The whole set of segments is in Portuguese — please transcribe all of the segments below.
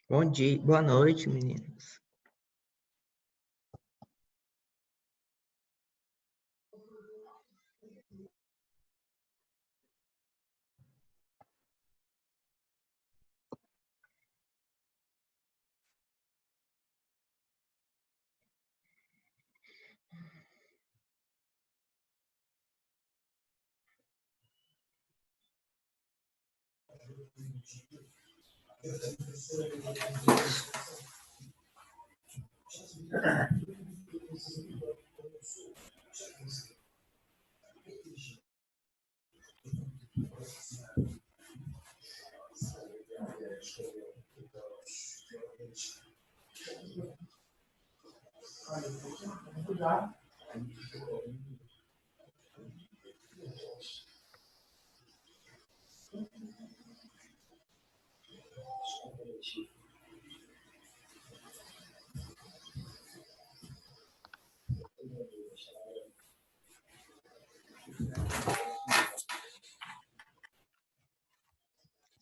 Bom dia, boa noite, meninos.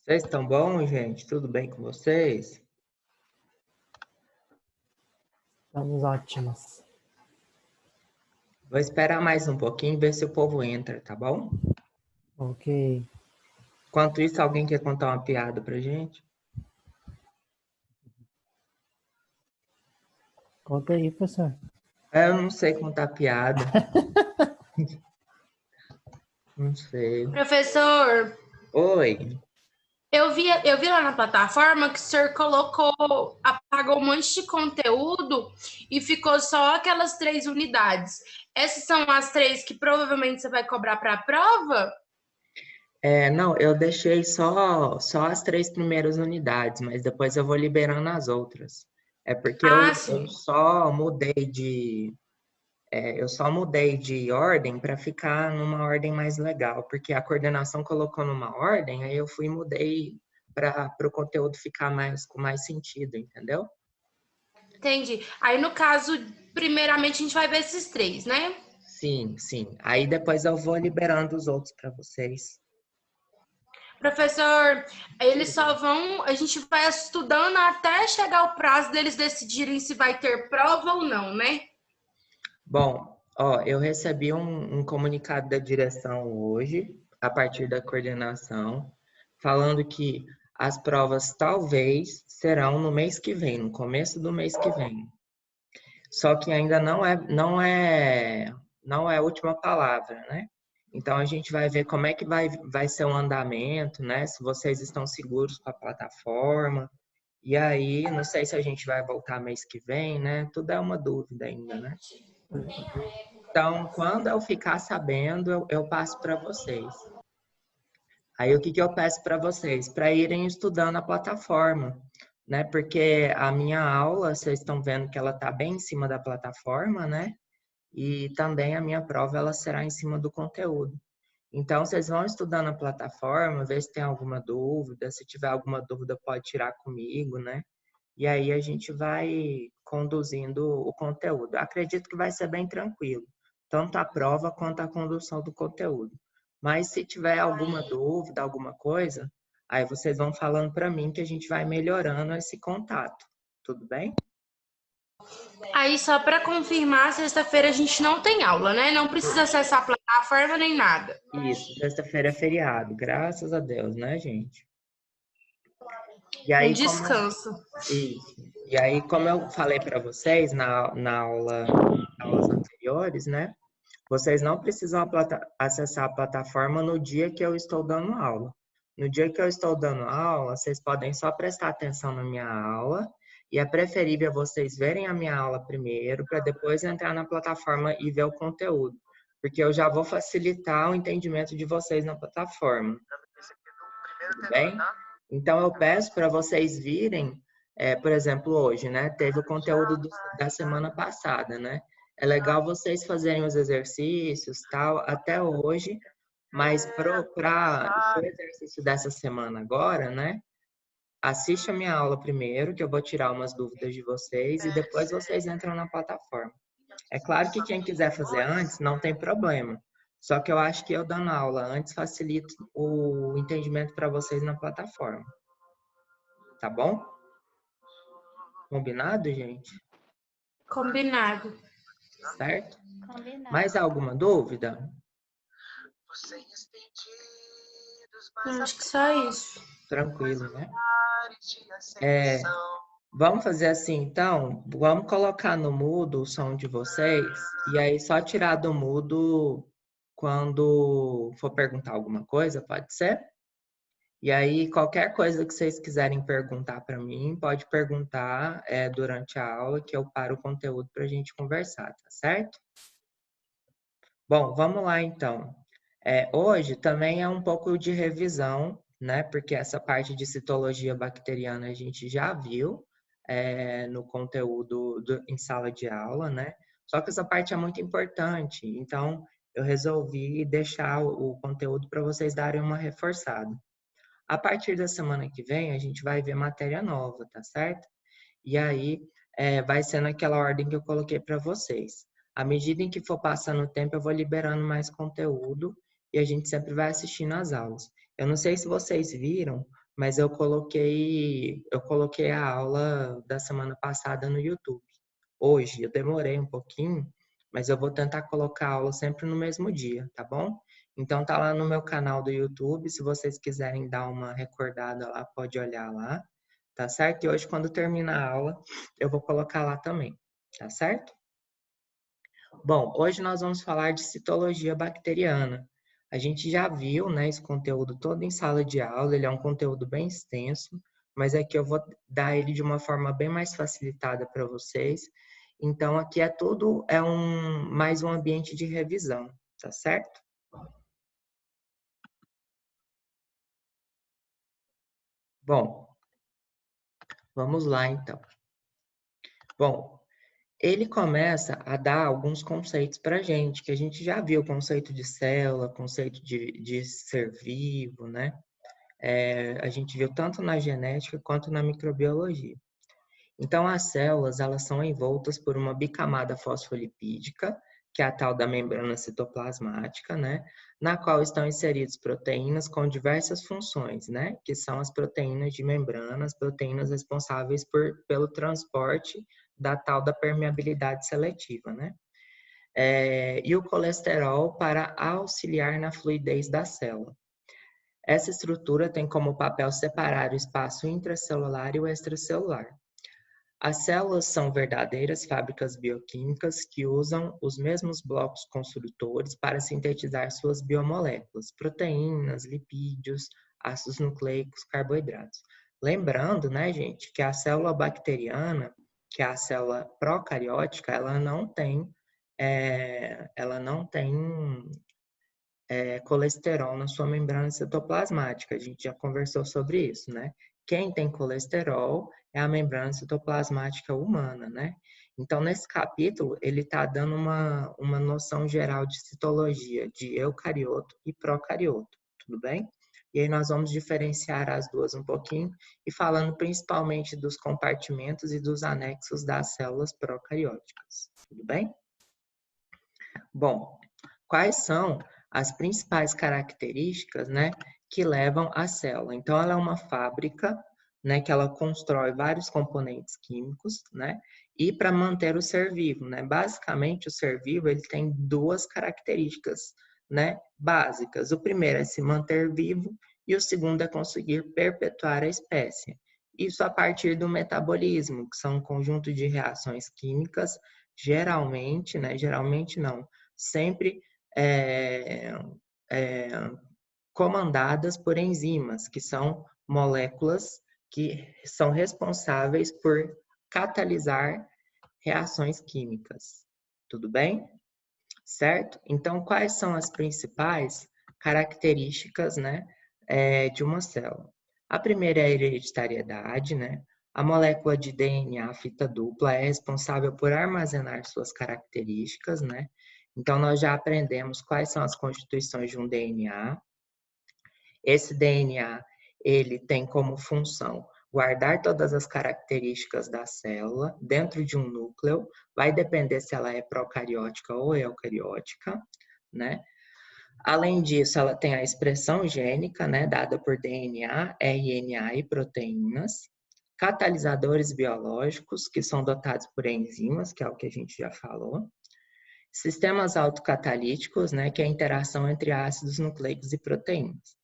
Vocês estão bom, gente? Tudo bem com vocês? Estamos ótimos. Vou esperar mais um pouquinho, ver se o povo entra, tá bom? Ok. Enquanto isso, alguém quer contar uma piada pra gente? Conta aí, professor. Eu não sei contar piada. Não sei. Professor, Oi. eu vi lá na plataforma que o senhor apagou um monte de conteúdo e ficou só aquelas 3 unidades. Essas são as 3 que provavelmente você vai cobrar para a prova? Não, eu deixei só as 3 primeiras unidades, mas depois eu vou liberando as outras. É porque eu Sim. eu só mudei de ordem para ficar numa ordem mais legal, porque a coordenação colocou numa ordem, aí eu fui e mudei para o conteúdo ficar com mais sentido, entendeu? Entendi. Aí, no caso, primeiramente a gente vai ver esses 3, né? Sim, sim. Aí depois eu vou liberando os outros para vocês. Professor, eles só vão. A gente vai estudando até chegar o prazo deles decidirem se vai ter prova ou não, né? Bom, ó, eu recebi um comunicado da direção hoje, a partir da coordenação, falando que as provas talvez serão no mês que vem, no começo do mês que vem. Só que ainda não é a última palavra, né? Então a gente vai ver como é que vai ser o andamento, né? Se vocês estão seguros com a plataforma. E aí, não sei se a gente vai voltar mês que vem, né? Tudo é uma dúvida ainda, né? Então, quando eu ficar sabendo, eu passo para vocês. Aí, o que eu peço para vocês? Para irem estudando a plataforma, né? Porque a minha aula, vocês estão vendo que ela está bem em cima da plataforma, né? E também a minha prova, ela será em cima do conteúdo. Então, vocês vão estudando a plataforma, ver se tem alguma dúvida. Se tiver alguma dúvida, pode tirar comigo, né? E aí a gente vai conduzindo o conteúdo. Acredito que vai ser bem tranquilo, tanto a prova quanto a condução do conteúdo. Mas se tiver alguma dúvida, alguma coisa, aí vocês vão falando para mim que a gente vai melhorando esse contato. Tudo bem? Aí, só para confirmar, sexta-feira a gente não tem aula, né? Não precisa acessar a plataforma nem nada. Isso, sexta-feira é feriado, graças a Deus, né, gente? E Um aí, descanso. isso. E aí, como eu falei para vocês aulas anteriores, né? Vocês não precisam acessar a plataforma no dia que eu estou dando aula. No dia que eu estou dando aula, vocês podem só prestar atenção na minha aula e é preferível vocês verem a minha aula primeiro para depois entrar na plataforma e ver o conteúdo, porque eu já vou facilitar o entendimento de vocês na plataforma. Tudo bem? Então eu peço para vocês virem, por exemplo, hoje, né? Teve o conteúdo da semana passada, né? É legal vocês fazerem os exercícios, tal, até hoje, mas para o exercício dessa semana agora, né? Assiste a minha aula primeiro, que eu vou tirar umas dúvidas de vocês, e depois vocês entram na plataforma. É claro que quem quiser fazer antes, não tem problema. Só que eu acho que eu dando aula antes facilita o entendimento para vocês na plataforma. Tá bom? Combinado, gente? Combinado. Certo? Combinado. Mais alguma dúvida? Acho que só isso. Tranquilo, né? Vamos fazer assim, então. Vamos colocar no mudo o som de vocês. E aí, só tirar do mudo quando for perguntar alguma coisa, pode ser? E aí, qualquer coisa que vocês quiserem perguntar para mim, pode perguntar durante a aula, que eu paro o conteúdo para a gente conversar, tá certo? Bom, vamos lá então. Hoje também é um pouco de revisão, né? Porque essa parte de citologia bacteriana a gente já viu no conteúdo em sala de aula, né? Só que essa parte é muito importante, então eu resolvi deixar o conteúdo para vocês darem uma reforçada. A partir da semana que vem, a gente vai ver matéria nova, tá certo? E aí, vai ser naquela ordem que eu coloquei para vocês. À medida em que for passando o tempo, eu vou liberando mais conteúdo e a gente sempre vai assistindo às aulas. Eu não sei se vocês viram, mas eu coloquei a aula da semana passada no YouTube. Hoje, eu demorei um pouquinho, mas eu vou tentar colocar a aula sempre no mesmo dia, tá bom? Então tá lá no meu canal do YouTube, se vocês quiserem dar uma recordada lá, pode olhar lá, tá certo? E hoje, quando terminar a aula, eu vou colocar lá também, tá certo? Bom, hoje nós vamos falar de citologia bacteriana. A gente já viu, né, esse conteúdo todo em sala de aula, ele é um conteúdo bem extenso, mas aqui eu vou dar ele de uma forma bem mais facilitada para vocês. Então, aqui mais um ambiente de revisão, tá certo? Bom, vamos lá então. Bom, ele começa a dar alguns conceitos para a gente, que a gente já viu o conceito de célula, conceito de ser vivo, né? A gente viu tanto na genética quanto na microbiologia. Então, as células, elas são envoltas por uma bicamada fosfolipídica, que é a tal da membrana citoplasmática, né? Na qual estão inseridas proteínas com diversas funções, né? Que são as proteínas de membrana, as proteínas responsáveis pelo transporte da tal da permeabilidade seletiva, né? E o colesterol para auxiliar na fluidez da célula. Essa estrutura tem como papel separar o espaço intracelular e o extracelular. As células são verdadeiras fábricas bioquímicas que usam os mesmos blocos construtores para sintetizar suas biomoléculas, proteínas, lipídios, ácidos nucleicos, carboidratos. Lembrando, né, gente, que a célula bacteriana, que é a célula procariótica, ela não tem colesterol na sua membrana citoplasmática. A gente já conversou sobre isso, né? Quem tem colesterol é a membrana citoplasmática humana, né? Então, nesse capítulo, ele está dando uma noção geral de citologia de eucarioto e procarioto, tudo bem? E aí nós vamos diferenciar as duas um pouquinho e falando principalmente dos compartimentos e dos anexos das células procarióticas, tudo bem? Bom, quais são as principais características, né, que levam a célula? Então, ela é uma fábrica, né, que ela constrói vários componentes químicos, né, e para manter o ser vivo, né? Basicamente, o ser vivo ele tem duas características, né, básicas. O primeiro é se manter vivo e o segundo é conseguir perpetuar a espécie. Isso a partir do metabolismo, que são um conjunto de reações químicas, geralmente, né, geralmente não, sempre comandadas por enzimas, que são moléculas que são responsáveis por catalisar reações químicas. Tudo bem? Certo? Então, quais são as principais características, né, de uma célula? A primeira é a hereditariedade, né? A molécula de DNA fita dupla é responsável por armazenar suas características, né? Então, nós já aprendemos quais são as constituições de um DNA. Esse DNA, ele tem como função guardar todas as características da célula dentro de um núcleo, vai depender se ela é procariótica ou eucariótica, né? Além disso, ela tem a expressão gênica, né, dada por DNA, RNA e proteínas. catalisadores biológicos, que são dotados por enzimas, que é o que a gente já falou, sistemas autocatalíticos, né, que é a interação entre ácidos nucleicos e proteínas.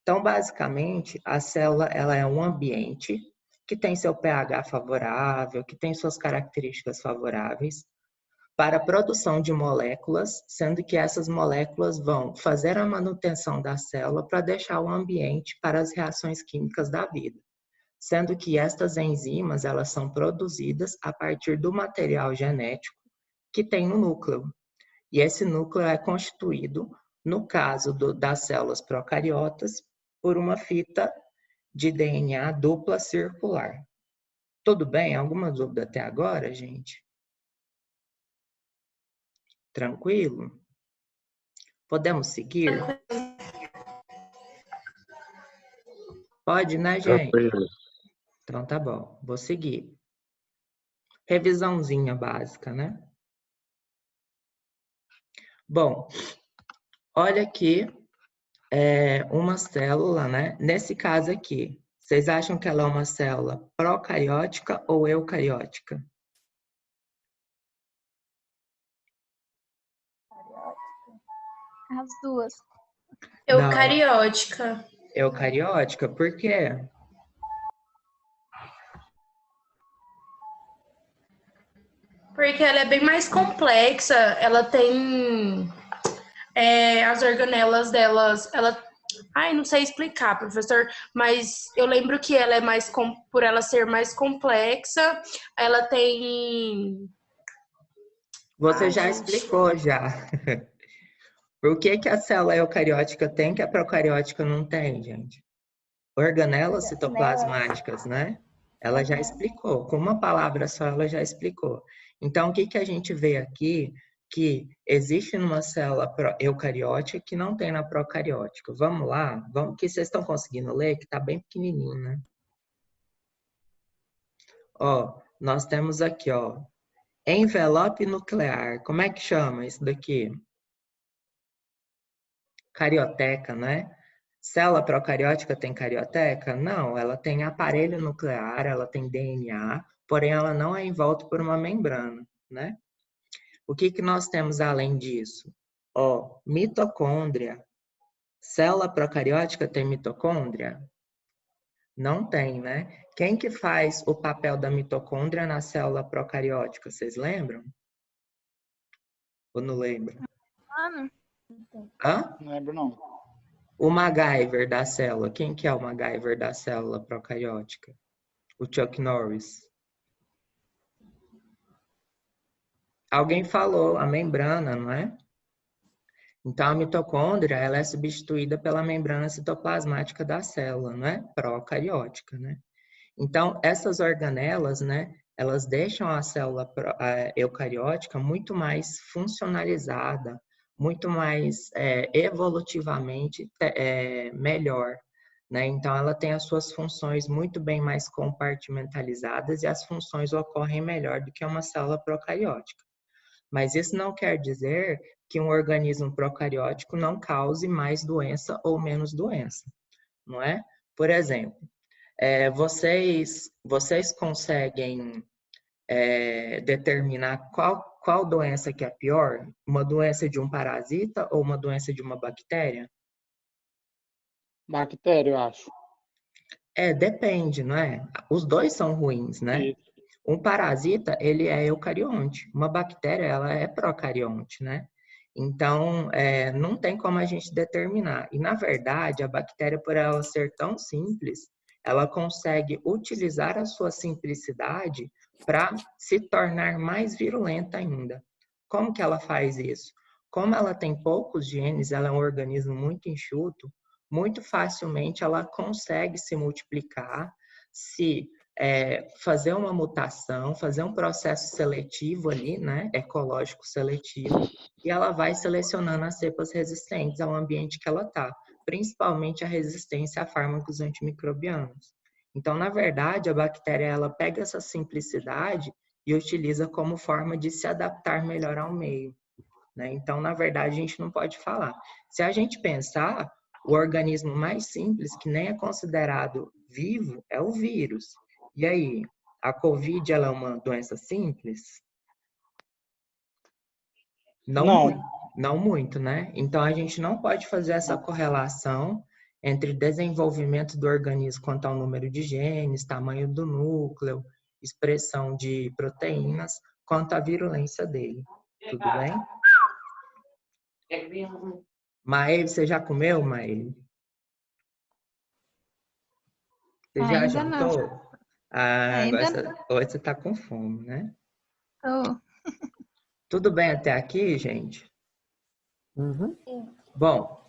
Então, basicamente, a célula ela é um ambiente que tem seu pH favorável, que tem suas características favoráveis para a produção de moléculas, sendo que essas moléculas vão fazer a manutenção da célula para deixar o ambiente para as reações químicas da vida, sendo que estas enzimas elas são produzidas a partir do material genético que tem no núcleo. E esse núcleo é constituído, no caso das células procariotas, por uma fita de DNA dupla circular. Tudo bem? Alguma dúvida até agora, gente? Tranquilo? Podemos seguir? Pode, né, gente? Tranquilo. Então tá bom, vou seguir. Revisãozinha básica, né? Bom, olha aqui uma célula, né? Nesse caso aqui, vocês acham que ela é uma célula procariótica ou eucariótica? As duas. Eucariótica. Eucariótica, por quê? Porque ela é bem mais complexa, ela tem as organelas delas, ai, não sei explicar, professor, mas eu lembro que ela é mais, por ela ser mais complexa, ela tem... Você já explicou, já. Por que que a célula eucariótica tem que a procariótica não tem, gente? Organelas citoplasmáticas, né? Ela já explicou. Com uma palavra só, ela já explicou. Então, o que que a gente vê aqui? Que existe numa célula eucariótica que não tem na procariótica. Vamos lá? Vamos, que vocês estão conseguindo ler, que está bem pequenininho, né? Ó, nós temos aqui, ó, envelope nuclear. Como é que chama isso daqui? Carioteca, né? Célula procariótica tem carioteca? Não, ela tem aparelho nuclear, ela tem DNA, porém ela não é envolta por uma membrana, né? O que que nós temos além disso? Ó, mitocôndria. Célula procariótica tem mitocôndria? Não tem, né? Quem que faz o papel da mitocôndria na célula procariótica? Vocês lembram? Ou não lembram? Hã? Não lembro, não. O MacGyver da célula. Quem que é o MacGyver da célula procariótica? O Chuck Norris. Alguém falou, a membrana, não é? Então, a mitocôndria, ela é substituída pela membrana citoplasmática da célula, não é? Procariótica, né? Então, essas organelas, né? Elas deixam a célula eucariótica muito mais funcionalizada, muito mais evolutivamente melhor, né? Então, ela tem as suas funções muito bem mais compartimentalizadas e as funções ocorrem melhor do que uma célula procariótica. Mas isso não quer dizer que um organismo procariótico não cause mais doença ou menos doença, não é? Por exemplo, vocês conseguem determinar qual doença que é pior? Uma doença de um parasita ou uma doença de uma bactéria? Bactéria, eu acho. Depende, não é? Os dois são ruins, né? Isso. Um parasita, ele é eucarionte. Uma bactéria, ela é procarionte, né? Então, não tem como a gente determinar. E, na verdade, a bactéria, por ela ser tão simples, ela consegue utilizar a sua simplicidade para se tornar mais virulenta ainda. Como que ela faz isso? Como ela tem poucos genes, ela é um organismo muito enxuto, muito facilmente ela consegue se multiplicar, fazer uma mutação, fazer um processo seletivo ali, né, ecológico seletivo, e ela vai selecionando as cepas resistentes ao ambiente que ela está, principalmente a resistência a fármacos antimicrobianos. Então, na verdade, a bactéria ela pega essa simplicidade e utiliza como forma de se adaptar melhor ao meio, né? Então, na verdade, a gente não pode falar. Se a gente pensar, o organismo mais simples, que nem é considerado vivo, é o vírus. E aí, a COVID, ela é uma doença simples? Não. Não muito, né? Então, a gente não pode fazer essa correlação entre desenvolvimento do organismo quanto ao número de genes, tamanho do núcleo, expressão de proteínas, quanto à virulência dele. Tudo bem? Maíl, você já comeu, Maíl? Você já Ainda jantou? não. Ah, Ainda hoje você tá com fome, né? Tô. Tudo bem até aqui, gente? Uhum. Bom,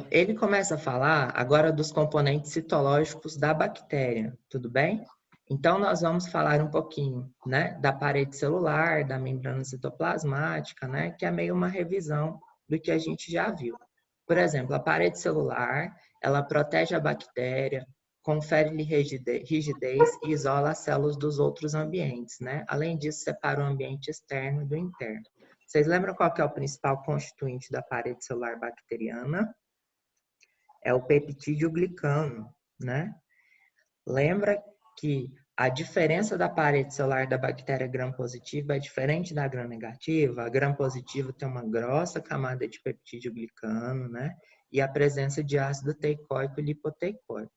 ele começa a falar agora dos componentes citológicos da bactéria, tudo bem? Então, nós vamos falar um pouquinho, né, da parede celular, da membrana citoplasmática, né, que é meio uma revisão do que a gente já viu. Por exemplo, a parede celular, ela protege a bactéria, confere-lhe rigidez e isola as células dos outros ambientes, né? Além disso, separa o ambiente externo do interno. Vocês lembram qual que é o principal constituinte da parede celular bacteriana? É o peptídeo glicano, né? Lembra que a diferença da parede celular da bactéria gram-positiva é diferente da gram-negativa? A gram-positiva tem uma grossa camada de peptídeo glicano, né? E a presença de ácido teicoico e lipoteicoico.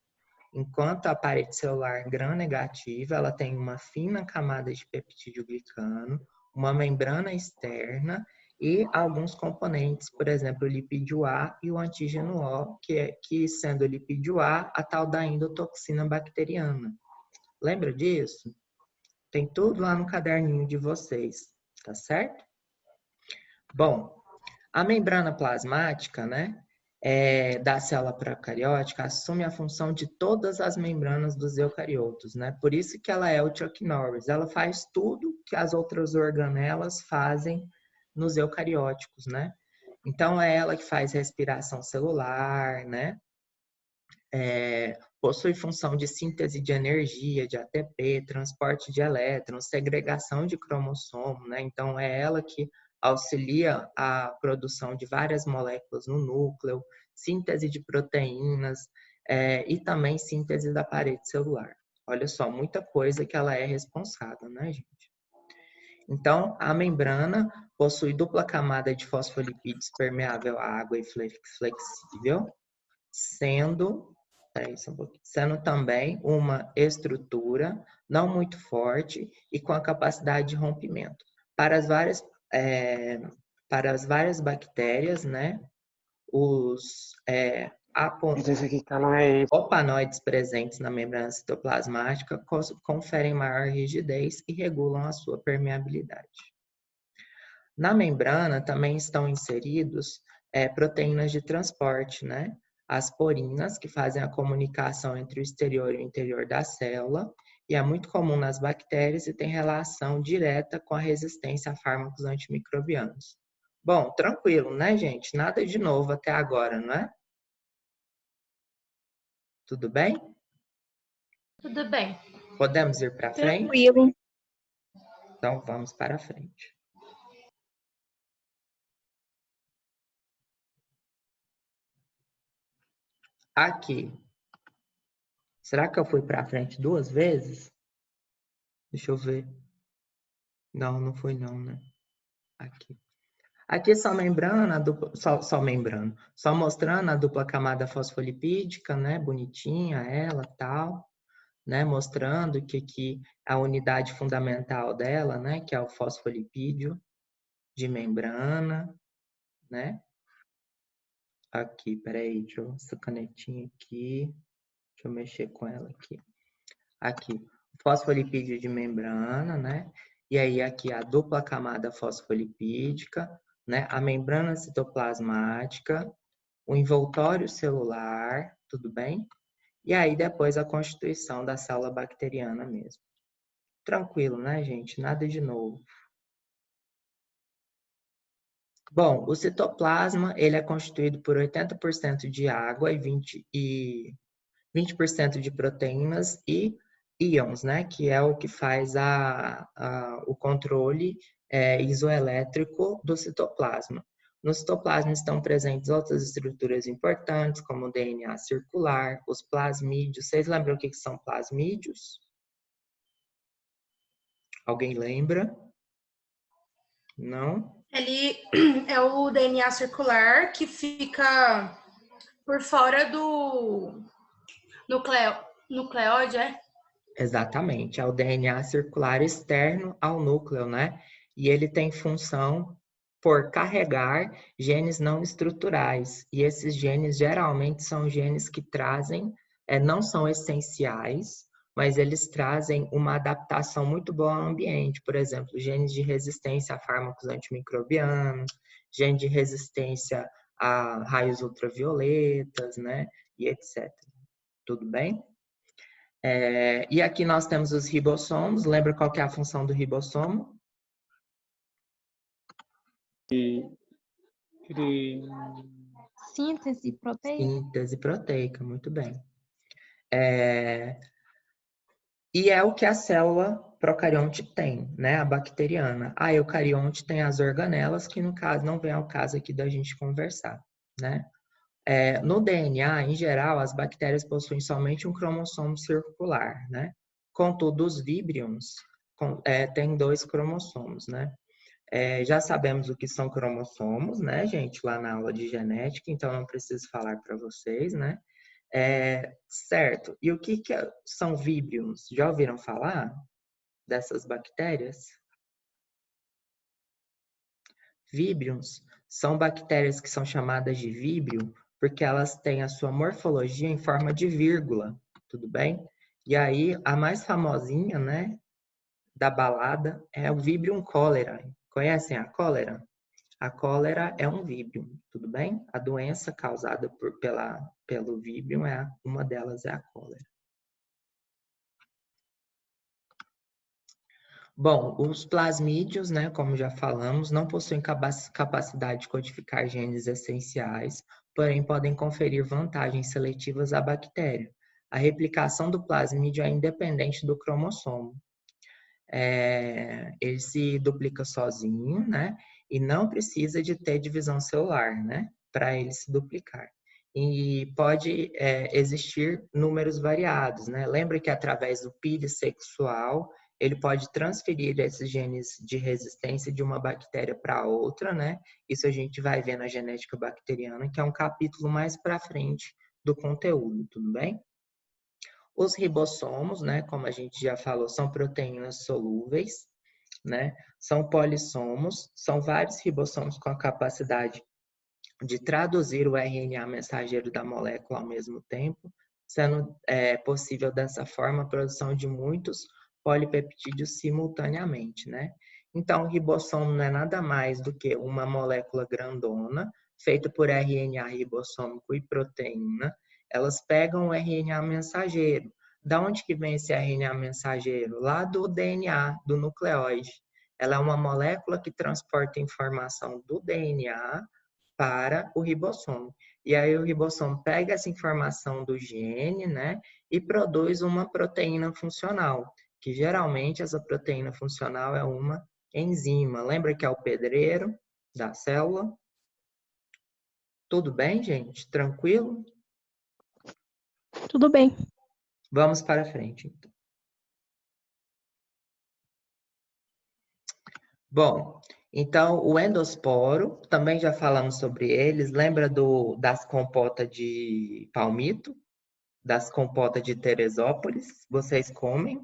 Enquanto a parede celular gram-negativa, ela tem uma fina camada de peptídeo glicano, uma membrana externa e alguns componentes, por exemplo, o lipídio A e o antígeno O, que sendo o lipídio A, a tal da endotoxina bacteriana. Lembra disso? Tem tudo lá no caderninho de vocês, tá certo? Bom, a membrana plasmática, né, da célula procariótica assume a função de todas as membranas dos eucariotos, né? Por isso que ela é o Chuck Norris. Ela faz tudo que as outras organelas fazem nos eucarióticos, né? Então, é ela que faz respiração celular, né? Possui função de síntese de energia, de ATP, transporte de elétrons, segregação de cromossomo, né? Então, é ela que auxilia a produção de várias moléculas no núcleo, síntese de proteínas e também síntese da parede celular. Olha só, muita coisa que ela é responsável, né, gente? Então, a membrana possui dupla camada de fosfolipídios permeável à água e flexível, sendo também uma estrutura não muito forte e com a capacidade de rompimento. Para as várias bactérias, né, os opanoides presentes na membrana citoplasmática conferem maior rigidez e regulam a sua permeabilidade. Na membrana também estão inseridos proteínas de transporte, né? As porinas, que fazem a comunicação entre o exterior e o interior da célula, e é muito comum nas bactérias e tem relação direta com a resistência a fármacos antimicrobianos. Bom, tranquilo, né, gente? Nada de novo até agora, não é? Tudo bem? Tudo bem. Podemos ir para frente? Tranquilo. Então, vamos para frente. Aqui. Será que eu fui para frente 2 vezes? Deixa eu ver. Não, não foi não, né? Aqui. Aqui só membrana, só mostrando a dupla camada fosfolipídica, né? Bonitinha ela, tal, né? Mostrando que a unidade fundamental dela, né? Que é o fosfolipídio de membrana, né? Aqui, peraí, deixa eu essa canetinha aqui. Deixa eu mexer com ela aqui. Aqui, fosfolipídio de membrana, né? E aí aqui a dupla camada fosfolipídica, né? A membrana citoplasmática, o envoltório celular, tudo bem? E aí depois a constituição da célula bacteriana mesmo. Tranquilo, né, gente? Nada de novo. Bom, o citoplasma, ele é constituído por 80% de água e 20% de proteínas e íons, né, que é o que faz o controle isoelétrico do citoplasma. No citoplasma estão presentes outras estruturas importantes, como o DNA circular, os plasmídios. Vocês lembram o que são plasmídios? Alguém lembra? Não? Ele é o DNA circular que fica por fora do nucleóide, é? Exatamente, é o DNA circular externo ao núcleo, né? E ele tem função por carregar genes não estruturais. E esses genes geralmente são genes que trazem, não são essenciais, mas eles trazem uma adaptação muito boa ao ambiente. Por exemplo, genes de resistência a fármacos antimicrobianos, gene de resistência a raios ultravioletas, né? E etc. Tudo bem? E aqui nós temos os ribossomos. Lembra qual que é a função do ribossomo? Síntese proteica. Síntese proteica, muito bem. E é o que a célula procarionte tem, né? A bacteriana. A eucarionte tem as organelas, que no caso não vem ao caso aqui da gente conversar, né? No DNA, em geral, as bactérias possuem somente um cromossomo circular, né? Contudo, os víbrions têm 2 cromossomos, né? Já sabemos o que são cromossomos, né, gente, lá na aula de genética, então não preciso falar para vocês, né? Certo. E o que são víbrions? Já ouviram falar dessas bactérias? Víbrions são bactérias que são chamadas de víbrio porque elas têm a sua morfologia em forma de vírgula, tudo bem? E aí, a mais famosinha, né, da balada é o Vibrio cholerae. Conhecem a cólera? A cólera é um víbrio, tudo bem? A doença causada pelo víbrio, uma delas é a cólera. Bom, os plasmídios, né, como já falamos, não possuem capacidade de codificar genes essenciais, porém podem conferir vantagens seletivas à bactéria. A replicação do plasmídio é independente do cromossomo. Ele se duplica sozinho, né? E não precisa de ter divisão celular, né? Para ele se duplicar. E pode existir números variados, né? Lembra que através do pires sexual, ele pode transferir esses genes de resistência de uma bactéria para outra, né? Isso a gente vai ver na genética bacteriana, que é um capítulo mais para frente do conteúdo, tudo bem? Os ribossomos, né, como a gente já falou, são proteínas solúveis, né? São polissomos, são vários ribossomos com a capacidade de traduzir o RNA mensageiro da molécula ao mesmo tempo, sendo possível dessa forma a produção de muitos polipeptídeos simultaneamente, né? Então, o ribossomo não é nada mais do que uma molécula grandona, feita por RNA ribossômico e proteína. Elas pegam o RNA mensageiro. Da onde que vem esse RNA mensageiro? Lá do DNA, do nucleóide. Ela é uma molécula que transporta informação do DNA para o ribossomo. E aí o ribossomo pega essa informação do gene, né, e produz uma proteína funcional, que geralmente essa proteína funcional é uma enzima. Lembra que é o pedreiro da célula? Tudo bem, gente? Tranquilo? Tudo bem. Vamos para frente, então. Bom, então o endosporo, também já falamos sobre eles. Lembra das compotas de palmito? Das compotas de Teresópolis? Vocês comem?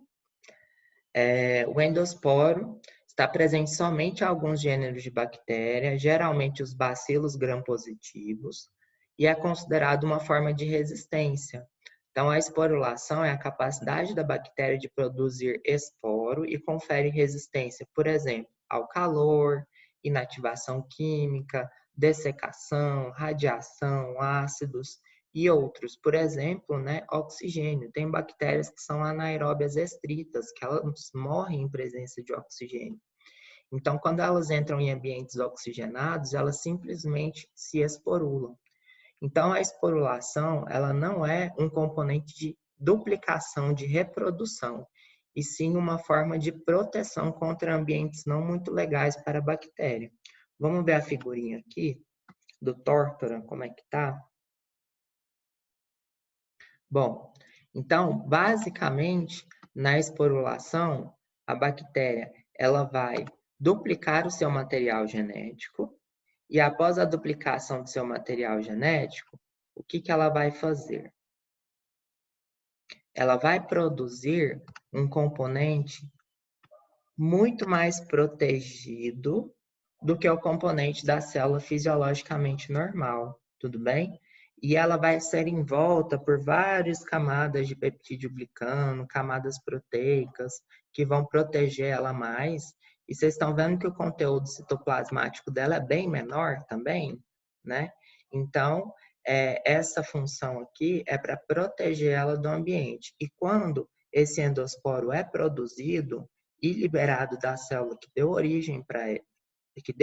O endosporo está presente somente em alguns gêneros de bactéria, geralmente os bacilos gram-positivos, e é considerado uma forma de resistência. Então, a esporulação é a capacidade da bactéria de produzir esporo e confere resistência, por exemplo, ao calor, inativação química, dessecação, radiação, ácidos e outros. Por exemplo, né, oxigênio. Tem bactérias que são anaeróbias estritas, que elas morrem em presença de oxigênio. Então, quando elas entram em ambientes oxigenados, elas simplesmente se esporulam. Então, a esporulação, ela não é um componente de duplicação, de reprodução, e sim uma forma de proteção contra ambientes não muito legais para a bactéria. Vamos ver a figurinha aqui? do tórtora, como é que tá? Bom, então, basicamente, na esporulação, a bactéria ela vai duplicar o seu material genético e após a duplicação do seu material genético, o que ela vai fazer? Ela vai produzir um componente muito mais protegido do que o componente da célula fisiologicamente normal, tudo bem? E ela vai ser envolta por várias camadas de peptídeo glicano, camadas proteicas, que vão proteger ela mais. E vocês estão vendo que o conteúdo citoplasmático dela é bem menor também, né? Então, essa função aqui é para proteger ela do ambiente. E quando esse endosporo é produzido e liberado da célula que deu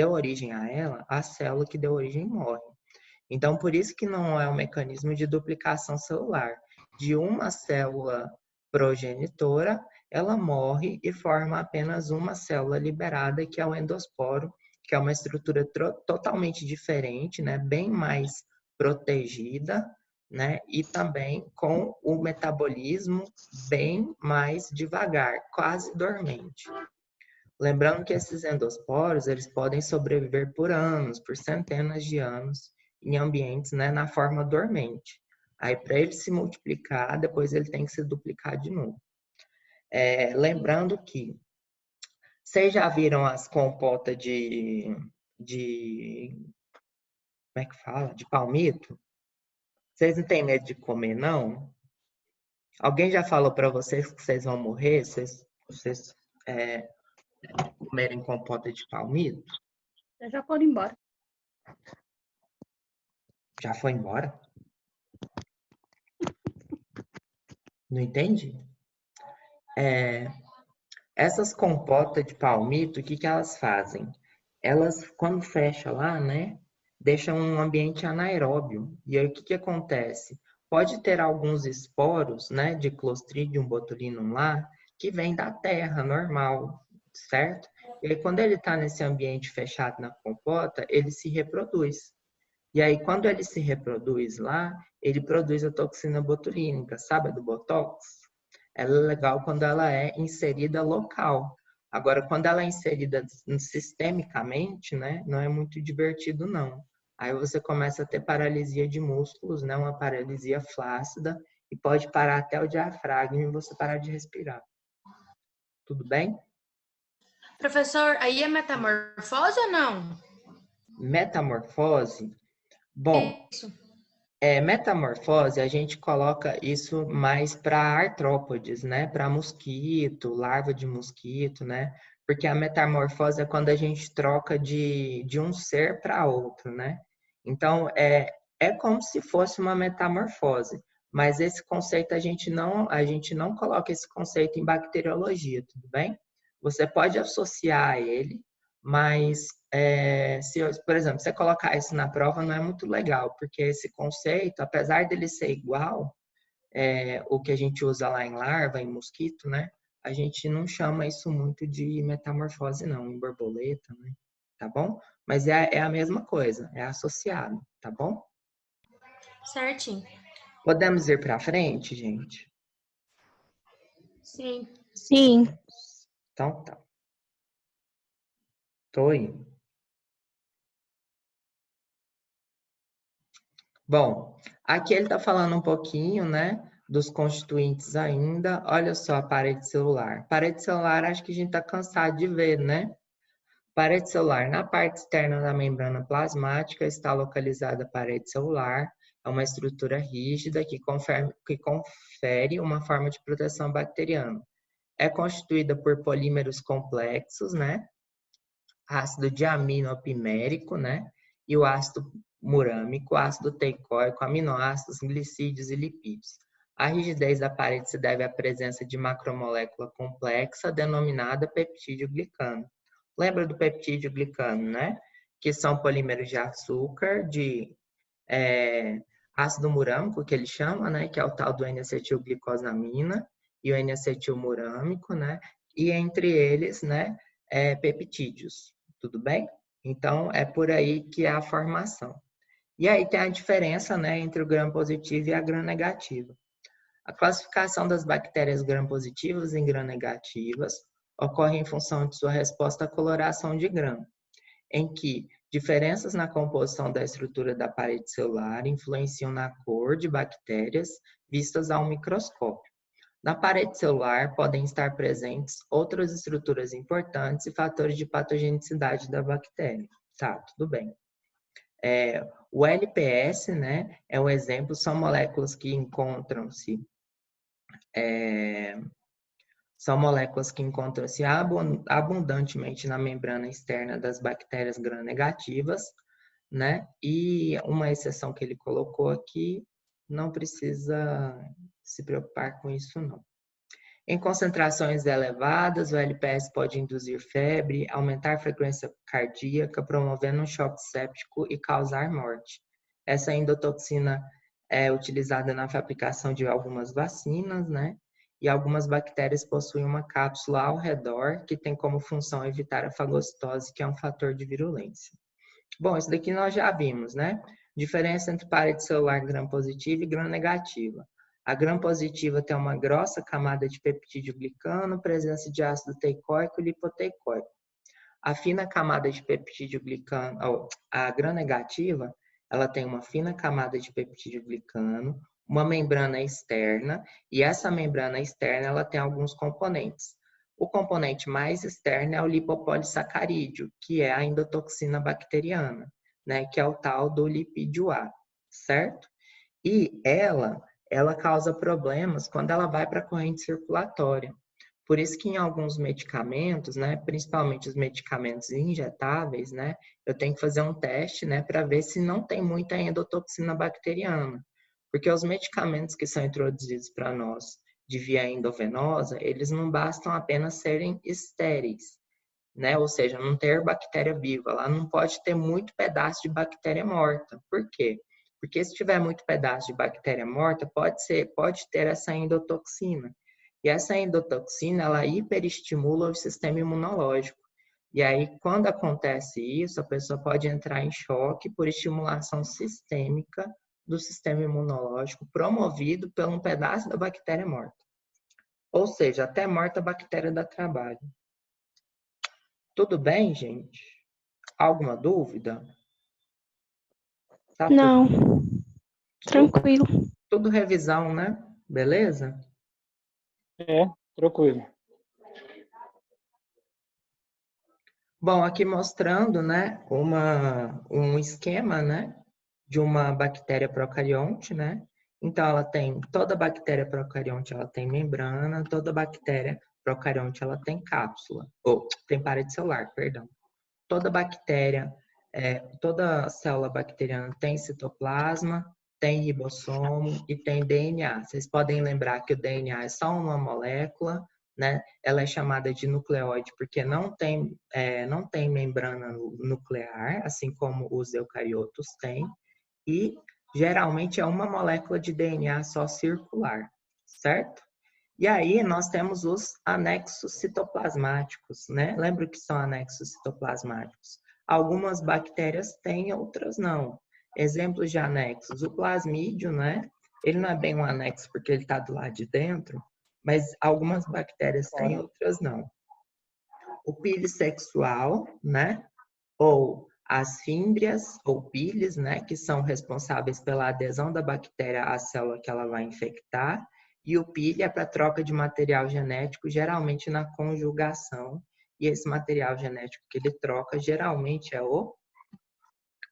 origem a ela, a célula que deu origem morre. Então, por isso que não é um mecanismo de duplicação celular. De uma célula progenitora, ela morre e forma apenas uma célula liberada, que é o endosporo, que é uma estrutura totalmente diferente, né? Bem mais protegida, né? E também com o metabolismo bem mais devagar, quase dormente. Lembrando que esses endosporos, eles podem sobreviver por anos, por centenas de anos, em ambientes, né, na forma dormente. Aí, para ele se multiplicar, depois ele tem que se duplicar de novo. Lembrando que vocês já viram as compotas como é que fala? De palmito? Vocês não têm medo de comer, não? Alguém já falou para vocês que vocês vão morrer se vocês comerem compota de palmito? Eu já foram embora. Já foi embora? Não entendi? Essas compotas de palmito, o que elas fazem? Elas, quando fecha lá, né, deixam um ambiente anaeróbio. E aí o que acontece? Pode ter alguns esporos, né, de Clostridium botulinum lá, que vem da terra, normal, certo? E aí quando ele está nesse ambiente fechado na compota, ele se reproduz. E aí quando ele se reproduz lá, ele produz a toxina botulínica, sabe, do Botox? Ela é legal quando ela é inserida local. Agora, quando ela é inserida sistemicamente, né, não é muito divertido, não. Aí você começa a ter paralisia de músculos, né, uma paralisia flácida, e pode parar até o diafragma e você parar de respirar. Tudo bem? Professor, aí é metamorfose ou não? Metamorfose? Bom, Isso. metamorfose, a gente coloca isso mais para artrópodes, né? Para mosquito, larva de mosquito, né? Porque a metamorfose é quando a gente troca de um ser para outro, né? Então, é como se fosse uma metamorfose, mas esse conceito a gente não coloca esse conceito em bacteriologia, tudo bem? Você pode associar a ele, mas se, por exemplo, você colocar isso na prova não é muito legal, porque esse conceito, apesar dele ser igual, o que a gente usa lá em larva, em mosquito, né? A gente não chama isso muito de metamorfose, não, em borboleta, né? Tá bom? Mas é a mesma coisa, é associado, tá bom? Certinho. Podemos ir para frente, gente? Sim. Sim. Então tá. Tô indo. Bom, aqui ele está falando um pouquinho, né, dos constituintes ainda. Olha só a parede celular. Parede celular, acho que a gente está cansado de ver, né? Parede celular. Na parte externa da membrana plasmática está localizada a parede celular. É uma estrutura rígida que confere uma forma de proteção bacteriana. É constituída por polímeros complexos, né? Ácido diaminoopimérico, né? E o ácido murâmico, ácido teicoico, aminoácidos, glicídios e lipídios. A rigidez da parede se deve à presença de macromolécula complexa denominada peptídeo glicano. Lembra do peptídeo glicano, né? Que são polímeros de açúcar, de ácido murâmico, que ele chama, né? Que é o tal do N-acetilglicosamina e o N-acetilmurâmico, né? E entre eles, né? Peptídeos, tudo bem? Então, é por aí que é a formação. E aí tem a diferença, né, entre o gram-positivo e a gram-negativa. A classificação das bactérias gram-positivas em gram-negativas ocorre em função de sua resposta à coloração de gram, em que diferenças na composição da estrutura da parede celular influenciam na cor de bactérias vistas ao microscópio. Na parede celular podem estar presentes outras estruturas importantes e fatores de patogenicidade da bactéria. Tá, tudo bem. O LPS, né, é um exemplo, são moléculas que encontram-se abundantemente na membrana externa das bactérias gram-negativas, né? E uma exceção que ele colocou aqui, não precisa se preocupar com isso, não. Em concentrações elevadas, o LPS pode induzir febre, aumentar a frequência cardíaca, promovendo um choque séptico e causar morte. Essa endotoxina é utilizada na fabricação de algumas vacinas, né? E algumas bactérias possuem uma cápsula ao redor que tem como função evitar a fagocitose, que é um fator de virulência. Bom, isso daqui nós já vimos, né? Diferença entre parede celular gram-positiva e gram-negativa. A gram-positiva tem uma grossa camada de peptídeo glicano, presença de ácido teicoico e lipoteicoico. A fina camada de peptídeo glicano, a gram-negativa, ela tem uma fina camada de peptídeo glicano, uma membrana externa, e essa membrana externa ela tem alguns componentes. O componente mais externo é o lipopolissacarídeo, que é a endotoxina bacteriana, né, que é o tal do lipídio A, certo? E ela causa problemas quando ela vai para a corrente circulatória. Por isso que em alguns medicamentos, né, principalmente os medicamentos injetáveis, né, eu tenho que fazer um teste, né, para ver se não tem muita endotoxina bacteriana. Porque os medicamentos que são introduzidos para nós de via endovenosa, eles não bastam apenas serem estéreis, né? Ou seja, não ter bactéria viva. Lá não pode ter muito pedaço de bactéria morta. Por quê? Porque se tiver muito pedaço de bactéria morta, pode ter essa endotoxina. E essa endotoxina, ela hiperestimula o sistema imunológico. E aí, quando acontece isso, a pessoa pode entrar em choque por estimulação sistêmica do sistema imunológico promovido por um pedaço da bactéria morta. Ou seja, até morta a bactéria dá trabalho. Tudo bem, gente? Alguma dúvida? Tá Não, tranquilo. Tudo revisão, né? Beleza? Tranquilo. Bom, aqui mostrando, né, um esquema, né, de uma bactéria procarionte, né? Então, toda bactéria procarionte, ela tem membrana, toda bactéria procarionte, ela tem cápsula, ou tem parede celular, perdão. Toda bactéria, toda célula bacteriana tem citoplasma, tem ribossomo e tem DNA. Vocês podem lembrar que o DNA é só uma molécula, né? Ela é chamada de nucleóide porque não tem membrana nuclear, assim como os eucariotos têm, e geralmente é uma molécula de DNA só circular, certo? E aí nós temos os anexos citoplasmáticos, né? Lembra que são anexos citoplasmáticos? Algumas bactérias têm, outras não. Exemplos de anexos, o plasmídio, né? Ele não é bem um anexo porque ele está do lado de dentro, mas algumas bactérias têm, outras não. O pili sexual, né? Ou as fímbrias ou piles, né? Que são responsáveis pela adesão da bactéria à célula que ela vai infectar. E o pili é para troca de material genético, geralmente na conjugação. E esse material genético que ele troca, geralmente é o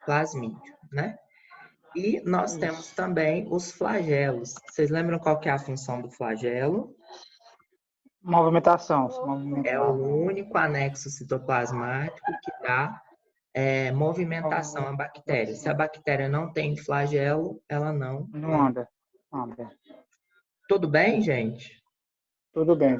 plasmídio, né? E nós temos também os flagelos. Vocês lembram qual que é a função do flagelo? Movimentação. É o único anexo citoplasmático que dá movimentação à bactéria. Se a bactéria não tem flagelo, ela não anda. Tudo bem, gente? Tudo bem.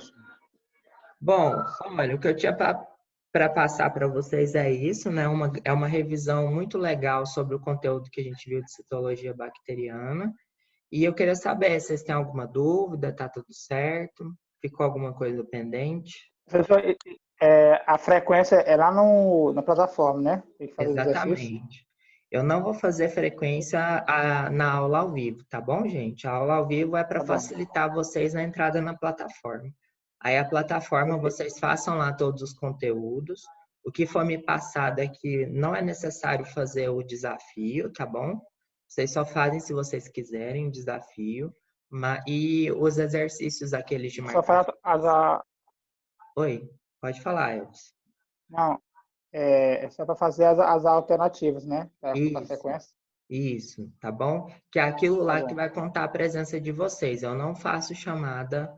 Bom, olha, o que eu tinha para passar para vocês é isso, né? É uma revisão muito legal sobre o conteúdo que a gente viu de citologia bacteriana. E eu queria saber se vocês têm alguma dúvida, tá tudo certo? Ficou alguma coisa pendente? Professor, a frequência é lá na plataforma, né? Exatamente. Eu não vou fazer frequência na aula ao vivo, tá bom, gente? A aula ao vivo é para Tá bom. facilitar vocês na entrada na plataforma. Aí a plataforma, vocês façam lá todos os conteúdos. O que for me passado é que não é necessário fazer o desafio, tá bom? Vocês só fazem se vocês quiserem o desafio. E os exercícios aqueles de Só faz marcar. Oi, pode falar, Elvis. Não, é só para fazer as alternativas, né? Da sequência. Isso, tá bom? Que é aquilo lá Tá que bom. vai contar a presença de vocês. Eu não faço chamada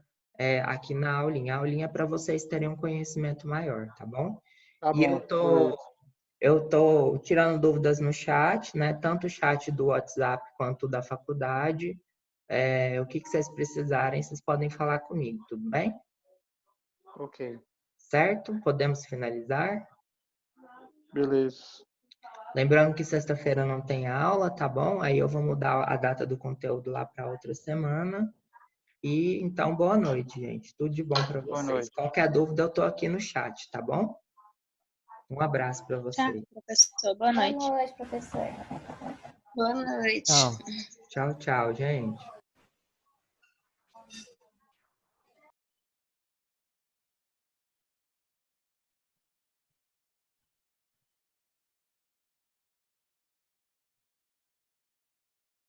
aqui na aulinha. A aulinha é para vocês terem um conhecimento maior, tá bom? Tá E bom. eu tô tirando dúvidas no chat, né? Tanto o chat do WhatsApp quanto da faculdade. O que vocês precisarem, vocês podem falar comigo, tudo bem? Ok. Certo? Podemos finalizar? Beleza. Lembrando que sexta-feira não tem aula, tá bom? Aí eu vou mudar a data do conteúdo lá para outra semana. E então, boa noite, gente. Tudo de bom para Boa vocês. noite. Qualquer dúvida, eu tô aqui no chat, tá bom? Um abraço para vocês. Tchau, professor. Boa noite. Boa noite, professor. Boa noite. Tchau. Tchau, tchau, gente.